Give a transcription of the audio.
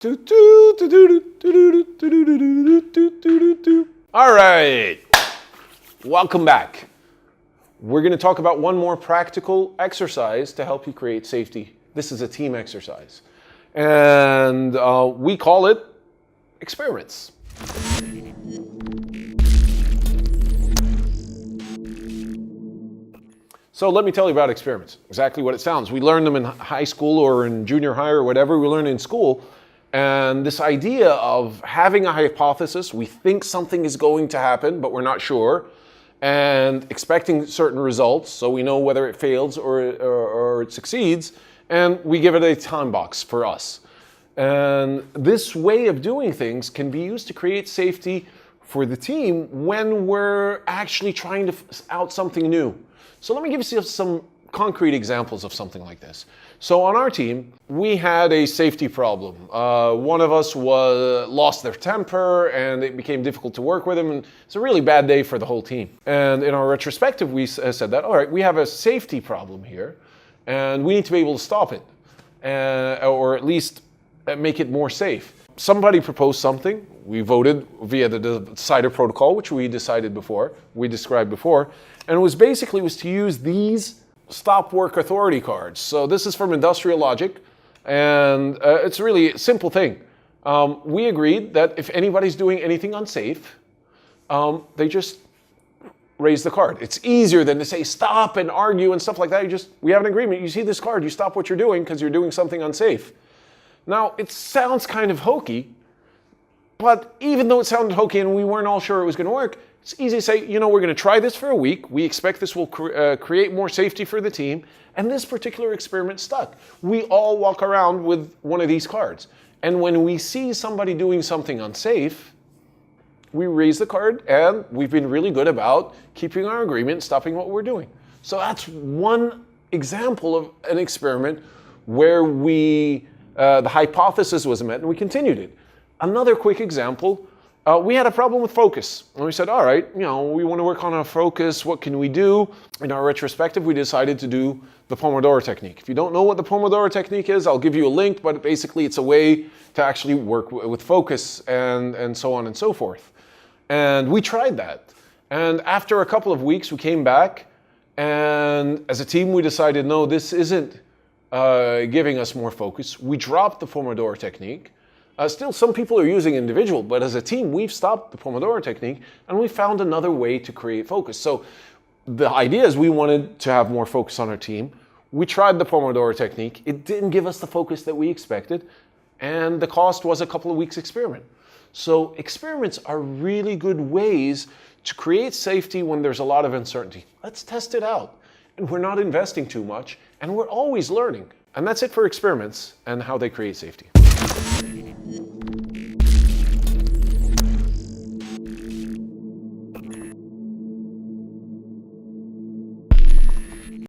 All right, welcome back. We're going to talk about one more practical exercise to help you create safety. This is a team exercise, and we call it experiments. So let me tell you about experiments, exactly what it sounds. We learned them in high school or in junior high or whatever we learn in school. And this idea of having a hypothesis, we think something is going to happen, but we're not sure, and expecting certain results so we know whether it fails or it succeeds, and we give it a time box for us. And this way of doing things can be used to create safety for the team when we're actually trying to out something new. So let me give you some concrete examples of something like this. So on our team, we had a safety problem. One of us lost their temper and it became difficult to work with him, and it's a really bad day for the whole team. And in our retrospective, we said that, all right, we have a safety problem here and we need to be able to stop it, or at least make it more safe. Somebody proposed something. We voted via the Cider Protocol, which we described before, and it was to use these stop work authority cards. So this is from Industrial Logic, and it's really a simple thing. We agreed that if anybody's doing anything unsafe, they just raise the card. It's easier than to say stop and argue and stuff like that. We have an agreement. You see this card, you stop what you're doing because you're doing something unsafe. Now, it sounds kind of hokey, but even though it sounded hokey and we weren't all sure it was going to work, it's easy to say, we're going to try this for a week. We expect this will create more safety for the team. And this particular experiment stuck. We all walk around with one of these cards. And when we see somebody doing something unsafe, we raise the card, and we've been really good about keeping our agreement, stopping what we're doing. So that's one example of an experiment where the hypothesis was met and we continued it. Another quick example, we had a problem with focus. And we said, all right, we want to work on our focus. What can we do? In our retrospective, we decided to do the Pomodoro technique. If you don't know what the Pomodoro technique is, I'll give you a link, but basically it's a way to actually work with focus and so on and so forth. And we tried that. And after a couple of weeks, we came back, and as a team, we decided, no, this isn't giving us more focus. We dropped the Pomodoro technique. Still, some people are using individual, but as a team, we've stopped the Pomodoro technique and we found another way to create focus. So the idea is we wanted to have more focus on our team. We tried the Pomodoro technique. It didn't give us the focus that we expected, and the cost was a couple of weeks experiment. So experiments are really good ways to create safety when there's a lot of uncertainty. Let's test it out. And we're not investing too much, and we're always learning. And that's it for experiments and how they create safety.